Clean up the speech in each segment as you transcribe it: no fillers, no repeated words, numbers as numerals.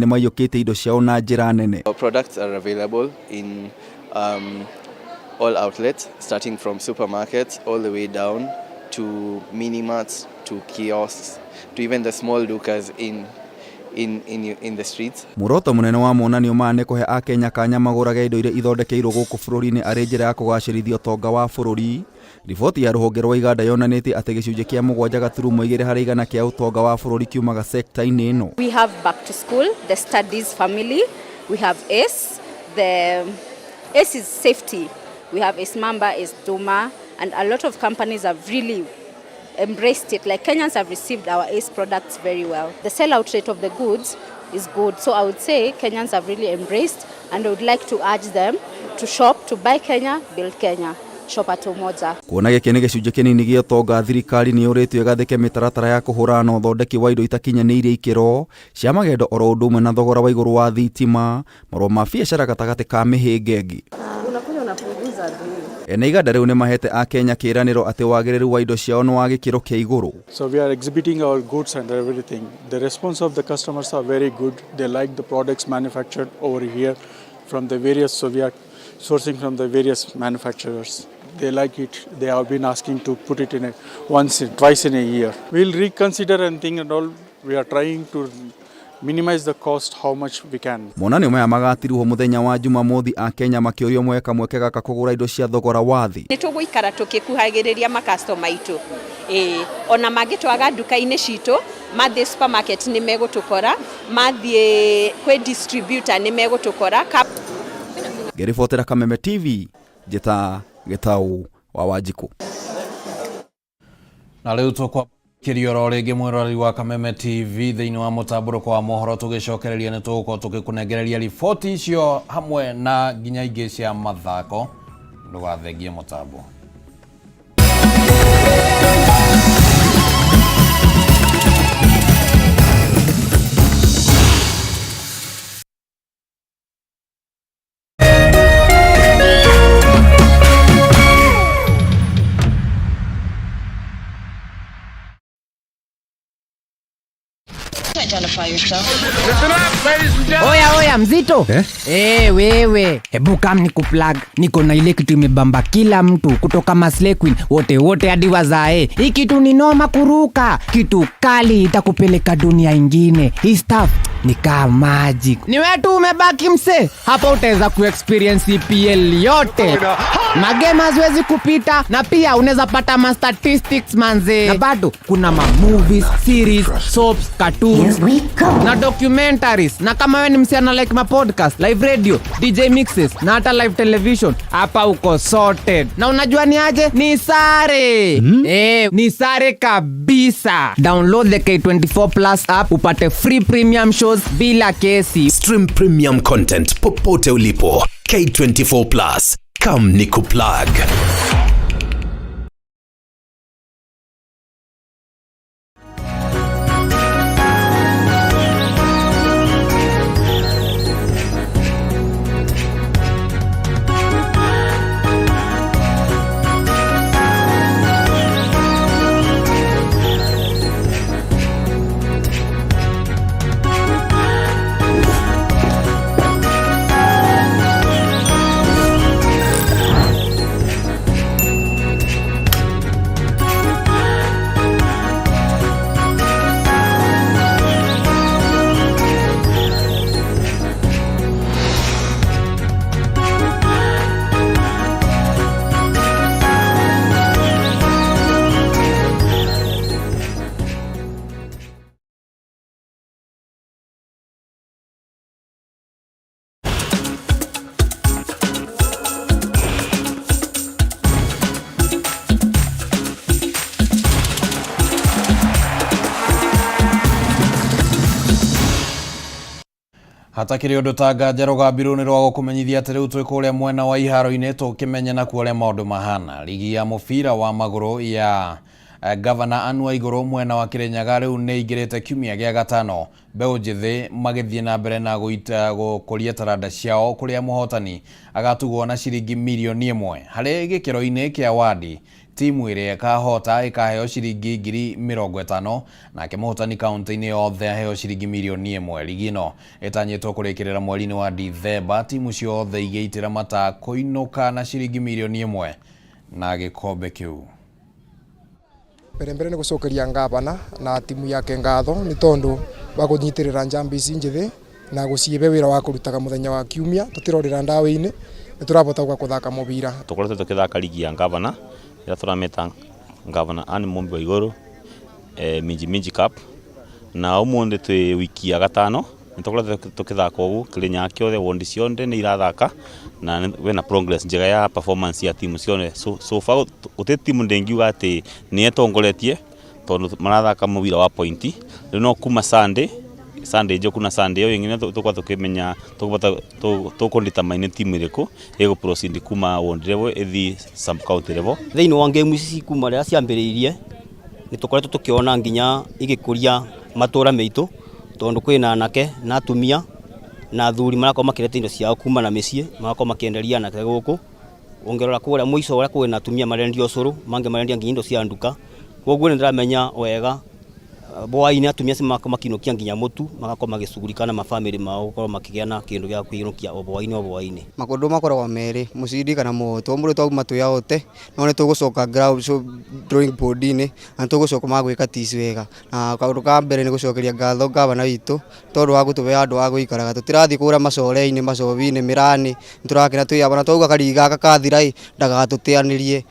Nĩ maiyũkĩte indo ciao na njĩra nene. Our products are available in all outlets, starting from supermarkets all the way down to mini marts, to kiosks, to even the small dukas in the streets. Muoroto munene wa monanio maya nĩ kũhe Akenya kanya magũrage indo iria ithondekeirwo gũkũ bũrũri-inĩ arĩ njĩra ya kũgacĩrithia ũtonga wa bũrũri. Riboti ya rũhonge rwa iganda yonanĩtie atĩ gĩcunjĩ kĩa 7.2 harĩ igana kĩa ũtonga wa bũrũri kiumaga sekta-inĩ ĩno. We have back to school, the studies family, we have ACE, the ACE is safety, we have ACE Mamba, ACE Duma, and a lot of companies have really embraced it. Like Kenyans have received our ACE products very well. The sell-out rate of the goods is good, so I would say Kenyans have really embraced, and I would like to urge them to shop, to buy Kenya, build Kenya. Kuona gĩkĩ nĩ gĩcunjĩ kĩnini gĩa ũtonga, thirikari nĩ yũrĩtio ĩgathĩke mĩtaratara ya kũhũrana na ũthondeki wa indo itakinyanĩirie ikĩro cia magendo oro ũndũ ũmwe na thogora wa igũrũ wa thitima, marũa ma biacara gatagatĩ ka mĩhĩnga ĩngĩ. Ene iganda rĩu nĩ mahete Akenya kĩĩranĩro atĩ wagĩrĩru wa indo ciao nĩ wa gĩkĩro kĩa igũrũ. So we are exhibiting our goods and everything. The response of the customers are very good. They like the products manufactured over here from the various, so we are sourcing from the various manufacturers. They like it. They have been asking to put it in twice in a year. We'll reconsider and think and all. We are trying to minimize the cost how much we can. Monanio maya magatiruo muthenya wa Jumamothi, Akenya makĩũrio mweke gaka kũgũra indo cia thogora wa thĩ. Nĩ tũgũikara tũkĩkuhagĩrĩria makastoma aitũ. Ona mangĩtwaga nduka-inĩ citũ, mathiĩ supermarket nĩ megũtũkora, mathiĩ kwĩ distributor nĩ megũtũkora. Ngĩribotera Kameme TV, njĩta Gĩtaũ wa Wanjikũ. Na rĩu tũkwa kĩrioro rĩngĩ mwĩroreri wa Kameme TV thĩinĩ wa Mutamburuko wa mohoro, tũgĩcokereria nĩ tũgũkorwo tũgĩkũnengereria riboti icio hamwe na nginya ingĩ cia mathako. Ndũgathengie mũtambo. Oya mzito. Wewe, hebu kam nikuplug. Niko na ile kitu imebamba kila mtu kutoka Masle Queen wote hadi wazae. Hii kitu ni noma kuruka. Kitu kali itakupeleka dunia ingine. Hii stuff ni kama magic. Ni wewe tu umebaki mse. Hapa utaweza kuexperience EPL yote. Magame haziwezi kupita, na pia unaweza pata ma statistics manze. Na bado kuna ma movies, series, soaps, cartoons na documentaries. Na kama wewe ni msichana like ma podcast, live radio, DJ mixes na hata live television, hapa uko sorted. Na unajua ni aje? Ni sare. Ni sare kabisa. Download the K24 Plus app upate free premium shows bila kesi. Stream premium content popote ulipo. K24 Plus. Come nikuplug. Hata kĩrĩ ũndũ ta nganja rũgambirũ rwa gũkũmenyithia atĩ rĩu twĩ kũrĩa mwena wa iharo-inĩ tũkĩmenya na kuo ũrĩa maũndũ mahana. Ligi ya mũbira wa magũrũ ya Governor Anne Waigũrũ mwena wa Kĩrĩnyaga rĩu nĩ ingĩrĩte kiumia gĩa gatano. Mbeũ njĩthĩ magĩthiĩ na mbere na gũkũria taranda ciao, kũrĩa mũhotani agatugwo na ciringi milioni 1 harĩ gĩkĩro-inĩ kĩa wadi timu ĩrĩa ĩkahota ĩkaheo ciringi 50,000 nake mũhotani kaunti-inĩ yothe aheo ciringi milioni 1. Ligi ĩno ĩtanyĩtwo kũrĩkĩrĩra mweri-inĩ wa Dithemba, timu ciothe igĩitĩra mata kũinũka na ciringi milioni 1 na gĩkombe kĩu. Mbere nĩ gũcokeria ngavana na timu yake ngatho nĩ tondũ wa kũnyitirĩra njamba ici njĩthĩ na gũciebe wĩra wa kũrutaga mũthenya wa kiumia tũtirorĩra ndawa-inĩ nĩ tũrabota gũthaka mũbira. Tũkoretwo tũkĩthaka ligi ya ngavana ĩrĩa tũrameta ngavana Anne Mombi wa igũrũ Minji Cup, na ũmũthĩ twĩ wiki ya gatano nĩ tũkoretwo tũkĩthaka ũguo Kĩrĩnyaga kĩothe wondi ciothe nĩ irathaka na wena progress njega ya performance ya timu ciothe. So far gũtirĩ timu ndĩngiuga atĩ nĩ ĩtongoretie tondũ marathaka mũbira wa pointi. Rĩu no kuma Sunday njoku na Sunday ĩyo ĩngĩ tũkwa tũkĩmenya tũkũndita maine timu ĩrĩkũ ĩgũ proceed kuma ward level ĩthi sub county level. Thĩinĩ wa game ici kuma rĩrĩa ciambĩrĩirie nĩ tũkoretwo tũkĩona nginya igĩkũria matũra meitũ tondũ kwĩna anake na atumia na athuri marakorwo makĩreta indo ciao kuma na mĩciĩ marakorwo makĩenderia anake gũkũ. Ongerera kũrĩa mũico ũrĩa kwĩna atumia marendia ũcũrũ mangĩ marendia nginya indo cia nduka. Koguo nĩ ndĩramenya wega bwainĩ atumia mako makinukia nginya mũtu magakorwo magĩcugurika na mafamĩlĩ mao gũkorwo makĩgĩa na kĩndũ gĩa kwĩnukia o bwainĩ. Makondo makoragwo merĩ mũcindi kana mũhoto mũndũ twauma twĩyaote no nĩ tũgũcoka ground drawing board-inĩ na tũgũcoka magwĩka tici wega, na kaũndũ ka mbere nĩ gũcokeria ngatho ngavana witũ tondũ wa gũtũhe andũ a gũikaraga tũtirathiĩ kũrĩa macore-inĩ macobi-inĩ mĩrani nĩ tũrakĩra twĩyabana twauga kariga gakathira ndagatũteanĩrie.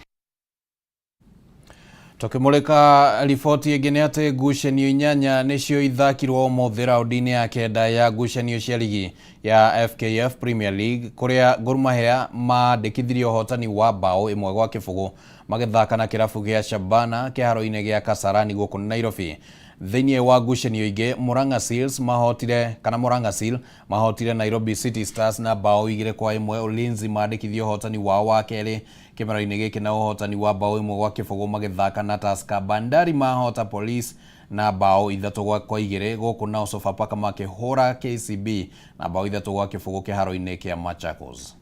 Tukimulika riboti ĩngĩ nĩ atĩ ngucanio 8 nĩcio ithakirwo ũmũthĩ raũndi-inĩ ya kenda ya ngucanio cia ligi ya FKF Premier League kũrĩa Gor Mahia mandĩkithirie ũhotani wa bao 1-0 magĩthaka na kĩrabu gĩa Shabana kĩharo-inĩ gĩa Kasarani gũkũ Nairobi. Thĩinĩ wa ngucanio ingĩ Murang'a Seal mahotire Nairobi City Stars na bao 2-1. Ulinzi mandĩkithie ũhotani wao wa kerĩ kĩmero-inĩ gĩkĩ na ũhotani wa bao 1-0 magĩthaka na Tusker. Bandari mahota Police na bao 3-2 gũkũ nao Sofapaka makĩhũra KCB na bao 3-0 kĩharo-inĩ kĩa Machakos.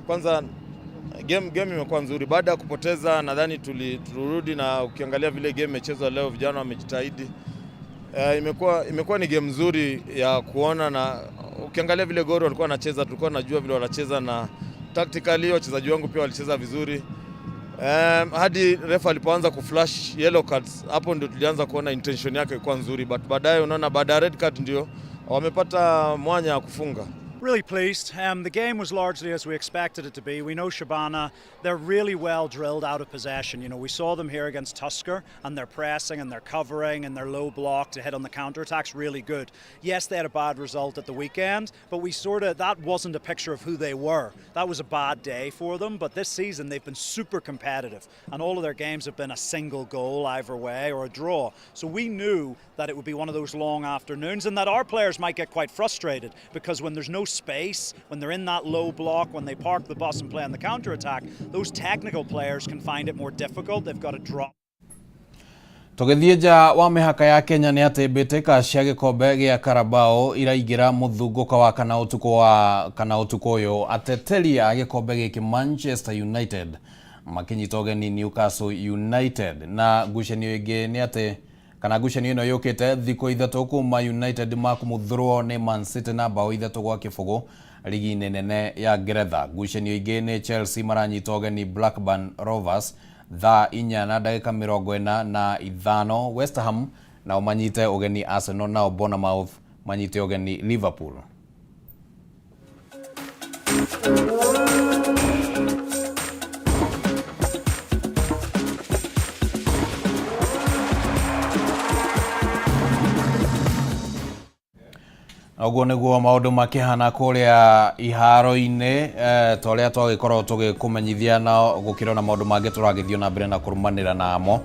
Kwanza game imekuwa nzuri baada ya kupoteza, nadhani tulirudi na ukiangalia vile game imechezwa leo vijana wamejitahidi. Imekuwa ni game nzuri ya kuona, na ukiangalia vile Gor walikuwa wanacheza tulikuwa tunajua vile wanacheza, na tactically wachezaji wangu pia walicheza vizuri. Hadi refa alipoanza kuflash yellow cards hapo ndio tulianza kuona intention yake ilikuwa nzuri, but baadaye unaona baada ya red card ndio wamepata mwanya ya kufunga. Really pleased. The game was largely as we expected it to be. We know Shabana, they're really well drilled out of possession. You know, we saw them here against Tusker, and their pressing and their covering and their low block to hit on the counter-attacks really good. Yes, they had a bad result at the weekend, but that wasn't a picture of who they were. That was a bad day for them, but this season they've been super competitive, and all of their games have been a single goal either way or a draw. So we knew that it would be one of those long afternoons and that our players might get quite frustrated because when there's no space, when they're in that low block, when they park the bus and play on the counter-attack, those technical players can find it more difficult. They've got to drop. Tũgĩthiĩ nja wa mĩhaka ya Kenya nĩ atĩ mbĩtĩka cia gĩkombe gĩa Carabao iraingĩra mũthungũko wa kana ũtukũ ũyũ. Ateteri a gĩkombe gĩkĩ Manchester United makinyita ũgeni Newcastle United, na ngucanio ĩngĩ nĩ atĩ ngucanio ĩno yũkĩte thikũ ithatũ kuma United makumũthurwo nĩ Man City na bao 3-0 ligi-inĩ nene ya Ngeretha. Ngucanio ingĩ nĩ Chelsea maranyita ũgeni Blackburn Rovers thaa 4:45. West Ham nao manyite ũgeni Arsenal, nao Bournemouth manyite ũgeni Liverpool. Oguo nĩguo maũndũ makĩhana kũrĩa iharo-inĩ torĩa twagĩkorwo tũgĩkũmenyithia na gũkĩrwo na maũndũ mangĩ tũragĩthiĩ na mbere na kũrũmanĩra namo.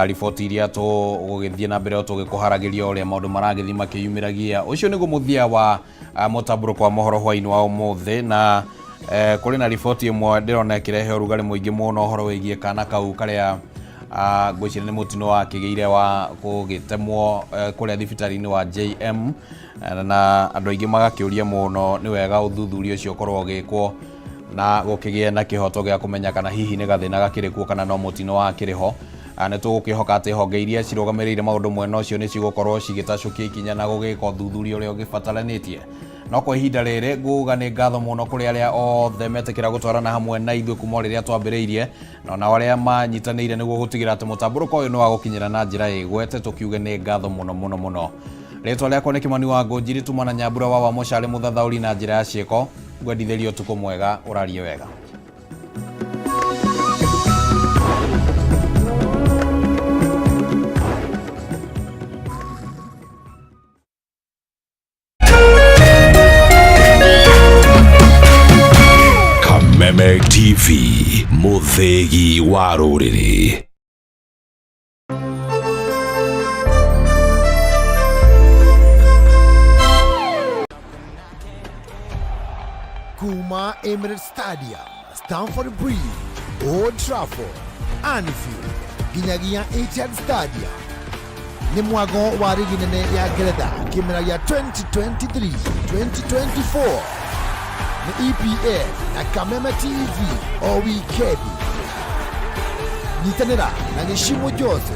Riboti iria tũgũgĩthiĩ na mbere tũgĩkũharagĩria ũrĩa maũndũ maragĩthiĩ makĩyumĩragia. Ũcio nĩguo mũthia wa mũtambũrũko wa mohoro hwainĩ wa ũmũthĩ, na kũrĩ na riboti ĩmwe ndĩrona ĩkĩrehe ũrugarĩ mũingĩ mũno ũhoro wĩgiĩ kana kau karĩa ngwiciria nĩ mũtino wa kĩgĩire wa kũgĩtemwo kũrĩa thibitarĩ-inĩ wa JM, na andũ aingĩ magakĩũria mũno nĩ wega ũthuthuria ũcio ũkorwo ũgĩkwo na gũkĩgĩe na kĩhoto gĩa kũmenya kana hihi nĩ gathĩna gakĩrĩ kuo kana no mũtino wa kĩrĩho. Nĩ tũgũkĩhoka atĩ honge iria cirũgamĩrĩire maũndũ mwena ũcio nĩ cigũkorwo cigĩtacũkia ikinya na gũgĩka ũthuthuria ũrĩa ũgĩbataranĩtie. No kwa ihinda rĩrĩ nguga nĩ ngatho mũno kũrĩ arĩa othe metĩkĩra gũtwarana hamwe na ithuĩ kuma rĩrĩa twambĩrĩirie, na arĩa manyitanĩire nĩguo gũtigĩra atĩ mũtambũrũko ũyũ nĩ wa gũkinyĩra na njĩra ĩgwete. Tũkiuge nĩ ngatho mũno. Rĩtwa rĩakwa nĩ Kĩmani wa Ngũnjiri, tumana Nyambura wa Mũcharĩ mũthathaũri na njĩra ya ciĩko. Ngwendithĩrie ũtukũ mwega, ũrarie wega. Kameme TV, mũthĩgi wa rũrĩrĩ. Kuma Emirates Stadium, Stamford Bridge, Old Trafford, Anfield, Ginyagia Etihad Stadium. Nĩ mwago wa rigi nene ya Ngeretha kĩmera gĩa 2023-2024 nĩ EPL na Kameme TV o wikendi. Nyitanĩra na Gĩshimo Jose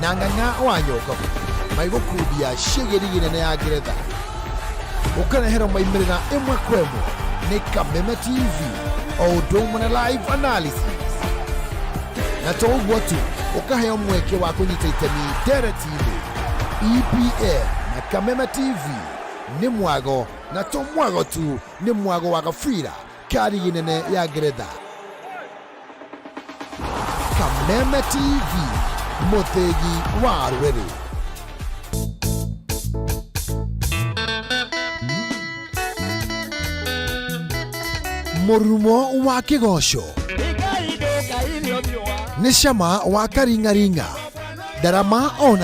na Ng'ang'a wa Nyoka maigũkundia ciĩgiĩ rigi nene ya Ngeretha. Ũkanehera maimĩrĩra ĩmwe kwa ĩmwe nĩ Kameme TV o ũndũ ũmwe na live analysis. Na to ũguo tu, ũkaheo mweke wa kũnyita itemi nderetinĩ. EPL na Kameme TV nĩ mwago, na to mwago tu, nĩ mwago wa gabira ka rigi nene ya Ngeretha. Kameme TV, mũthĩgi wa rũrĩrĩ. Mũrumo wa kĩgoco nĩ cama wa karingaringa, ndarama ona